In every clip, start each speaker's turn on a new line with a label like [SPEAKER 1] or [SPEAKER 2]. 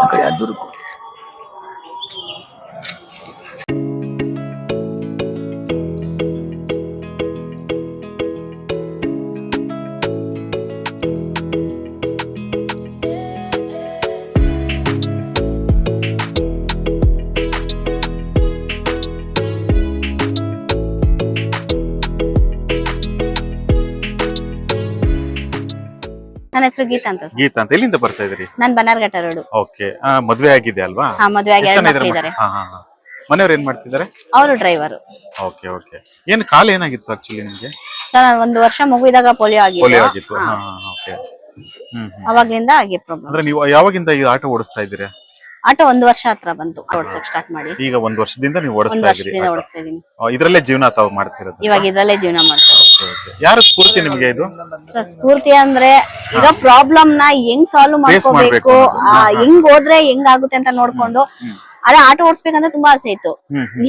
[SPEAKER 1] ಆ ಕಡೆ ಅದೂರು
[SPEAKER 2] ನನ್ನ ಹೆಸರು ಗೀತಾ ಅಂತ.
[SPEAKER 3] ಗೀತಾ ಅಂತ. ಎಲ್ಲಿಂದ ಬರ್ತಾ ಇದ್ರಿ?
[SPEAKER 2] ನಾನು ಬನ್ನಾರ್ಘಟ್ಟ ರೋಡ್.
[SPEAKER 3] ಓಕೆ. ಮದ್ವೆ ಆಗಿದೆ ಅಲ್ವಾ?
[SPEAKER 2] ಹಾ, ಮದುವೆ ಆಗಿ 2 ಮಕ್ಕಳಿದ್ದಾರೆ.
[SPEAKER 3] ಮನೆಯವ್ರು ಏನ್ ಮಾಡ್ತಿದ್ದಾರೆ?
[SPEAKER 2] ಅವರು ಡ್ರೈವರ್.
[SPEAKER 3] Okay okay. ಏನ್ ಕಾಲ ಏನಾಗಿತ್ತು ಆಕ್ಚುಲಿ ನಿಮ್ಗೆ?
[SPEAKER 2] ಸರ್, 1 ವರ್ಷ ಮಗು ಇದ್ದಾಗ ಪೋಲಿಯೋ
[SPEAKER 3] ಪೋಲಿಯೋ
[SPEAKER 2] ಆಗಿತ್ತು.
[SPEAKER 3] ಆಗಿತ್ತು. ಓಕೆ.
[SPEAKER 2] ಅವಾಗಿಂದ ಆಗಿ ಪ್ರಾಬ್ಲಮ್.
[SPEAKER 3] ಅಂದ್ರೆ ನೀವು ಯಾವಾಗಿಂದ ಈ ಆಟೋ ಓಡಿಸ್ತಾ ಇದ್ದೀರಾ?
[SPEAKER 2] ಆಟೋ 1 ವರ್ಷ ಹತ್ರ ಬಂತು ಓಡಿಸಕ್ ಸ್ಟಾರ್ಟ್ ಮಾಡಿ.
[SPEAKER 3] ಈಗ 1 ವರ್ಷದಿಂದ ನೀವು
[SPEAKER 2] 1
[SPEAKER 3] ಓಡಿಸ್ತಾ ಇದ್ದೀರಿ?
[SPEAKER 2] ವರ್ಷದಿಂದ ಓಡಿಸ್ತಾ ಇದೀನಿ.
[SPEAKER 3] ಇದ್ರಲ್ಲೇ ಜೀವನ ತಾವು ಮಾಡ್ತಿರೋದು?
[SPEAKER 2] ಇವಾಗ ಇದ್ರಲ್ಲೇ ಜೀವನ ಮಾಡ್ತಾರೆ.
[SPEAKER 3] ಯಾರ ಸ್ಫೂರ್ತಿ ನಿಮ್ಗೆ ಇದು?
[SPEAKER 2] ಸರ್, ಸ್ಫೂರ್ತಿ ಅಂದ್ರೆ ಇರೋ ಪ್ರಾಬ್ಲಮ್ ನ ಹೆಂಗ್ ಸಾಲ್ವ್ ಮಾಡ್ಕೋಬೇಕು, ಹೆಂಗ್ ಹೋದ್ರೆ ಹೆಂಗ್ ಆಗುತ್ತೆ ಅಂತ ನೋಡ್ಕೊಂಡು. ಅದೇ ಆಟೋ ಓಡಿಸ್ಬೇಕಂದ್ರೆ ತುಂಬಾ ಆಸೆ ಇತ್ತು.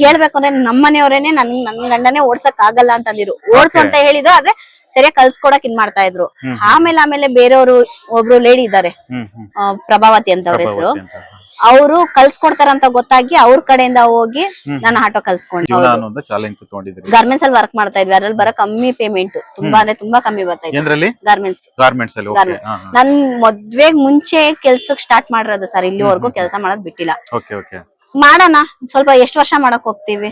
[SPEAKER 2] ಹೇಳ್ಬೇಕು ಅಂದ್ರೆ ನಮ್ಮ ಮನೆಯವರೇನೆ ನನ್ ಗಂಡನೇ ಓಡ್ಸಕ್ ಆಗಲ್ಲ ಅಂತಂದಿರು. ಓಡ್ಸು ಅಂತ ಹೇಳಿದ್ರು, ಆದ್ರೆ ಸರಿಯಾಗಿ ಕಲ್ಸ್ಕೊಡಕ್ ಇದ್ ಮಾಡ್ತಾ ಇದ್ರು. ಆಮೇಲೆ ಬೇರೆಯವರು ಒಬ್ರು ಲೇಡಿ ಇದ್ದಾರೆ, ಪ್ರಭಾವತಿ ಅಂತ ಅವ್ರ ಹೆಸರು. ಅವರು ಕಲ್ಸ್ಕೊಡ್ತಾರಂತ ಗೊತ್ತಾಗಿ ಅವ್ರ ಕಡೆಯಿಂದ ಹೋಗಿ ನಾನು ಆಟೋ ಕಲ್ಸ್ಕೊಂಡು ಗಾರ್ಮೆಂಟ್ಸ್ ಅಲ್ಲಿ ವರ್ಕ್ ಮಾಡ್ತಾ ಇದ್ವಿ. ಅದ್ರಲ್ಲಿ ಬರೋ ಕಮ್ಮಿ ಪೇಮೆಂಟ್, ತುಂಬಾ ಅಂದ್ರೆ ತುಂಬಾ ಕಮ್ಮಿ ಬರ್ತಾ ಇತ್ತು. ಗಾರ್ಮೆಂಟ್ಸ್ ನನ್ ಮದ್ವೆಗ್ ಮುಂಚೆ ಕೆಲ್ಸಕ್ ಸ್ಟಾರ್ಟ್ ಮಾಡಿರೋದು ಸರ್. ಇಲ್ಲಿವರೆಗೂ ಕೆಲಸ ಮಾಡೋದ್ ಬಿಟ್ಟಿಲ್ಲ. ಮಾಡೋಣ ಸ್ವಲ್ಪ, ಎಷ್ಟು ವರ್ಷ ಮಾಡಕ್ ಹೋಗ್ತೀವಿ,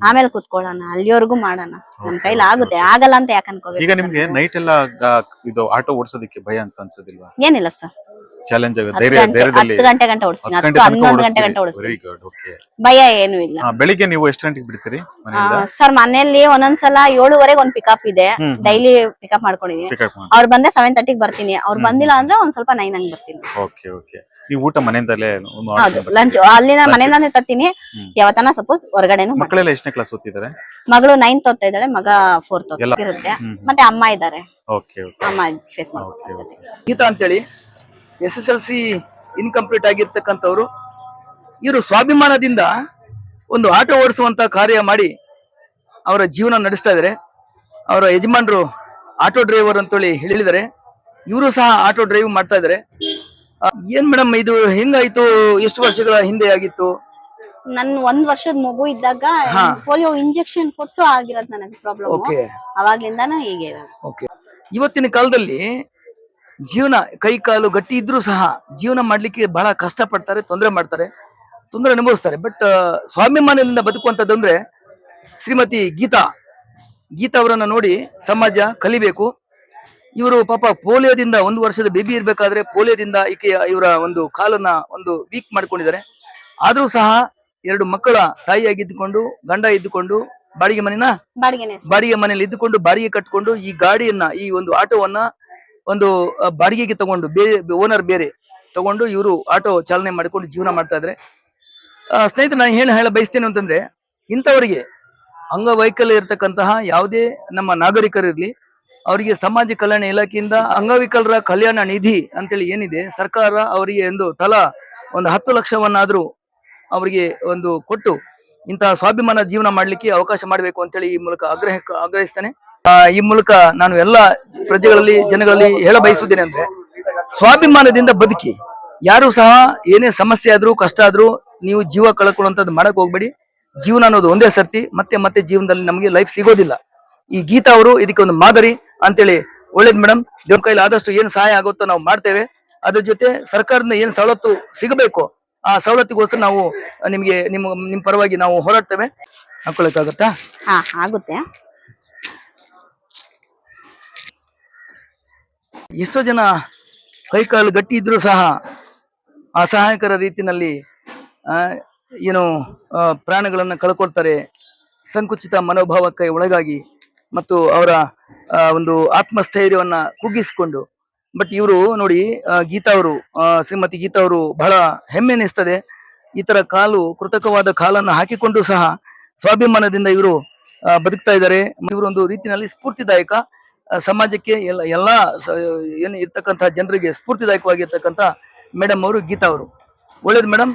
[SPEAKER 2] ಆಮೇಲೆ ಕುತ್ಕೊಳ್ಳೋಣ, ಅಲ್ಲಿವರೆಗೂ ಮಾಡೋಣ. ನಮ್ ಕೈಲಿ ಆಗುತ್ತೆ, ಆಗಲ್ಲ ಅಂತ ಯಾಕೆ ಅನ್ಕೋಬೇಕು.
[SPEAKER 3] ಈಗ ನಿಮ್ಗೆ ನೈಟ್ ಎಲ್ಲ ಇದು ಆಟೋ ಓಡಿಸೋದಕ್ಕೆ ಭಯ ಅಂತ ಅನ್ಸೋದಿಲ್ವಾ?
[SPEAKER 2] ಏನಿಲ್ಲ ಸರ್,
[SPEAKER 3] ಚಾಲೆಂಜ್
[SPEAKER 2] 10 ಗಂಟೆ ಓಡಿಸ್ತೀನಿ, 11 ಗಂಟೆ ಓಡಿಸ್ತೀನಿ. ಭಯ ಏನು ಇಲ್ಲ.
[SPEAKER 3] ಬೆಳಿಗ್ಗೆ ನೀವು ಎಷ್ಟು ಗಂಟೆಗೆ ಬಿಡ್ತೀರಿ?
[SPEAKER 2] ಸರ್, ಮನೆಯಲ್ಲಿ ಒಂದೊಂದ್ಸಲ 7:30 ಒಂದ್ ಪಿಕಪ್ ಇದೆ, ಡೈಲಿ ಪಿಕಪ್ ಮಾಡ್ಕೊಂಡಿದೀನಿ. ಅವ್ರು ಬಂದ್ರೆ 7:30 ಬರ್ತೀನಿ. ಅವ್ರು ಬಂದಿಲ್ಲ ಅಂದ್ರೆ ಒಂದ್ ಸ್ವಲ್ಪ 9 ಹಂಗ್ ಬರ್ತೀನಿ.
[SPEAKER 3] Okay okay. ನೀವು ಊಟ ಮನೆಯಿಂದಲೇ?
[SPEAKER 2] ಹೌದು, ಲಂಚ್ ಅಲ್ಲಿನ ಮನೆಯಿಂದಾನೇ ತರ್ತೀನಿ. ಯಾವತ್ತನ ಸಪೋಸ್ ಹೊರಗಡೆನು.
[SPEAKER 3] ಮಕ್ಕಳೆಲ್ಲ ಎಷ್ಟನೇ ಕ್ಲಾಸ್ ಓದ್ತಿದ್ದಾರೆ?
[SPEAKER 2] ಮಗಳು 9th ಓದ್ತಾ ಇದ್ದಾಳೆ, ಮಗ 4th ಇರುತ್ತೆ. ಮತ್ತೆ ಅಮ್ಮ ಇದ್ದಾರೆ. ಅಮ್ಮ ಫೇಸ್ ಮಾಡ್ತಾರೆ.
[SPEAKER 1] ಗೀತಾ ಅಂತೇಳಿ SSLC ಇನ್ಕಂಪ್ಲೀಟ್ ಆಗಿರ್ತಕ್ಕಂಥವ್ರು. ಇವರು ಸ್ವಾಭಿಮಾನದಿಂದ ಒಂದು ಆಟೋ ಓಡಿಸುವಂತ ಕಾರ್ಯ ಮಾಡಿ ಅವರ ಜೀವನ ನಡೆಸ್ತಾ ಇದ್ದಾರೆ. ಅವರ ಯಜಮಾನರು ಆಟೋ ಡ್ರೈವರ್ ಅಂತೇಳಿ ಹೇಳಿದ್ದಾರೆ. ಇವರು ಸಹ ಆಟೋ ಡ್ರೈವ್ ಮಾಡ್ತಾ ಇದ್ದಾರೆ. ಏನ್ ಮೇಡಮ್ ಇದು ಹೆಂಗಾಯ್ತು? ಎಷ್ಟು ವರ್ಷಗಳ ಹಿಂದೆ ಆಗಿತ್ತು?
[SPEAKER 2] ನನ್ 1 ವರ್ಷದ ಮಗು ಇದ್ದಾಗ ಪೋಲಿಯೋ ಇಂಜೆಕ್ಷನ್ ಕೊಟ್ಟು ಆಗಿರೋದು ನನಗೆ ಪ್ರಾಬ್ಲಮ್. ಅವಾಗಿಂದಾನು ಹೀಗೆ.
[SPEAKER 1] ಇವತ್ತಿನ ಕಾಲದಲ್ಲಿ ಜೀವನ ಕೈ ಕಾಲು ಗಟ್ಟಿ ಇದ್ರೂ ಸಹ ಜೀವನ ಮಾಡ್ಲಿಕ್ಕೆ ಬಹಳ ಕಷ್ಟ ಪಡ್ತಾರೆ, ತೊಂದರೆ ಅನುಭವಿಸ್ತಾರೆ. ಬಟ್ ಸ್ವಾಭಿಮಾನದಿಂದ ಬದುಕುವಂತದಂದ್ರೆ ಶ್ರೀಮತಿ ಗೀತಾ ಅವರನ್ನ ನೋಡಿ ಸಮಾಜ ಕಲಿಬೇಕು. ಇವರು ಪಾಪ ಪೋಲಿಯೋದಿಂದ 1 ವರ್ಷದ ಬೇಬಿ ಇರ್ಬೇಕಾದ್ರೆ ಪೋಲಿಯೋದಿಂದ ಇವರ ಒಂದು ಕಾಲನ್ನ ಒಂದು ವೀಕ್ ಮಾಡ್ಕೊಂಡಿದ್ದಾರೆ. ಆದ್ರೂ ಸಹ 2 ಮಕ್ಕಳ ತಾಯಿಯಾಗಿದ್ದುಕೊಂಡು, ಗಂಡ ಇದ್ದುಕೊಂಡು, ಬಾಡಿಗೆ ಮನೆಯಲ್ಲಿ ಇದ್ದುಕೊಂಡು, ಬಾಡಿಗೆ ಕಟ್ಕೊಂಡು ಈ ಗಾಡಿಯನ್ನ, ಈ ಒಂದು ಆಟೋವನ್ನ ಒಂದು ಬಾಡಿಗೆಗೆ ತಗೊಂಡು, ಓನರ್ ಬೇರೆ ತಗೊಂಡು ಇವರು ಆಟೋ ಚಾಲನೆ ಮಾಡಿಕೊಂಡು ಜೀವನ ಮಾಡ್ತಾ ಇದ್ರೆ. ಸ್ನೇಹಿತರೆ, ನಾನು ಹೇಳ ಬಯಸ್ತೇನೆ ಅಂತಂದ್ರೆ, ಇಂಥವರಿಗೆ ಅಂಗವೈಕಲ್ಯ ಇರತಕ್ಕಂತಹ ಯಾವುದೇ ನಮ್ಮ ನಾಗರಿಕರಿರ್ಲಿ, ಅವರಿಗೆ ಸಮಾಜ ಕಲ್ಯಾಣ ಇಲಾಖೆಯಿಂದ ಅಂಗವಿಕಲರ ಕಲ್ಯಾಣ ನಿಧಿ ಅಂತೇಳಿ ಏನಿದೆ, ಸರ್ಕಾರ ಅವರಿಗೆ ತಲಾ ಒಂದು 10 ಲಕ್ಷವನ್ನಾದ್ರೂ ಅವರಿಗೆ ಒಂದು ಕೊಟ್ಟು ಇಂತಹ ಸ್ವಾಭಿಮಾನ ಜೀವನ ಮಾಡ್ಲಿಕ್ಕೆ ಅವಕಾಶ ಮಾಡಬೇಕು ಅಂತೇಳಿ ಈ ಮೂಲಕ ಆಗ್ರಹಿಸ್ತೇನೆ. ಈ ಮೂಲಕ ನಾನು ಎಲ್ಲಾ ಜನಗಳಲ್ಲಿ ಹೇಳ ಬಯಸುತ್ತೇನೆ ಅಂದ್ರೆ, ಸ್ವಾಭಿಮಾನದಿಂದ ಬದುಕಿ. ಯಾರು ಸಹ ಏನೇ ಸಮಸ್ಯೆ ಆದ್ರೂ, ಕಷ್ಟ ಆದ್ರೂ ನೀವು ಜೀವ ಕಳ್ಕೊಳ್ಳುವಂತದ್ದು ಮಾಡಕ್ ಹೋಗ್ಬೇಡಿ. ಜೀವನ ಅನ್ನೋದು ಒಂದೇ ಸರ್ತಿ, ಮತ್ತೆ ಜೀವನದಲ್ಲಿ ನಮಗೆ ಲೈಫ್ ಸಿಗೋದಿಲ್ಲ. ಈ ಗೀತಾ ಅವರು ಇದಕ್ಕೆ ಒಂದು ಮಾದರಿ ಅಂತೇಳಿ. ಒಳ್ಳೇದ್ ಮೇಡಮ್, ದೇವ್ರ ಕೈಲಿ ಆದಷ್ಟು ಏನ್ ಸಹಾಯ ಆಗುತ್ತೋ ನಾವು ಮಾಡ್ತೇವೆ. ಅದ್ರ ಜೊತೆ ಸರ್ಕಾರದಿಂದ ಏನ್ ಸವಲತ್ತು ಸಿಗಬೇಕು, ಆ ಸವಲತ್ತಿಗೋಸ್ಕರ ನಾವು ನಿಮ್ ಪರವಾಗಿ ನಾವು ಹೋರಾಡ್ತೇವೆ. ಹಾಕೊಳಕ್ಕಾಗತ್ತಾ?
[SPEAKER 2] ಆಗುತ್ತೆ.
[SPEAKER 1] ಎಷ್ಟೋ ಜನ ಕೈಕಾಲು ಗಟ್ಟಿ ಇದ್ರೂ ಸಹ ಅಸಹಾಯಕರ ರೀತಿಯಲ್ಲಿ ಪ್ರಾಣಗಳನ್ನ ಕಳ್ಕೊಳ್ತಾರೆ. ಸಂಕುಚಿತ ಮನೋಭಾವಕ್ಕೆ ಒಳಗಾಗಿ ಮತ್ತು ಅವರ ಒಂದು ಆತ್ಮಸ್ಥೈರ್ಯವನ್ನ ಕುಗ್ಗಿಸಿಕೊಂಡು. ಬಟ್ ಇವರು ನೋಡಿ, ಶ್ರೀಮತಿ ಗೀತಾ ಅವರು ಬಹಳ ಹೆಮ್ಮೆ ಎನಿಸ್ತದೆ. ಈ ತರ ಕೃತಕವಾದ ಕಾಲನ್ನು ಹಾಕಿಕೊಂಡು ಸಹ ಸ್ವಾಭಿಮಾನದಿಂದ ಇವರು ಬದುಕ್ತಾ ಇದ್ದಾರೆ. ಇವರು ಒಂದು ರೀತಿಯಲ್ಲಿ ಸ್ಫೂರ್ತಿದಾಯಕ. ಸಮಾಜಕ್ಕೆ ಎಲ್ಲಾ ಇರ್ತಕ್ಕಂಥ ಜನರಿಗೆ ಸ್ಫೂರ್ತಿದಾಯಕವಾಗಿರ್ತಕ್ಕಂಥ ಮೇಡಮ್ ಅವರು, ಗೀತಾ ಅವರು. ಒಳ್ಳೇದು ಮೇಡಮ್.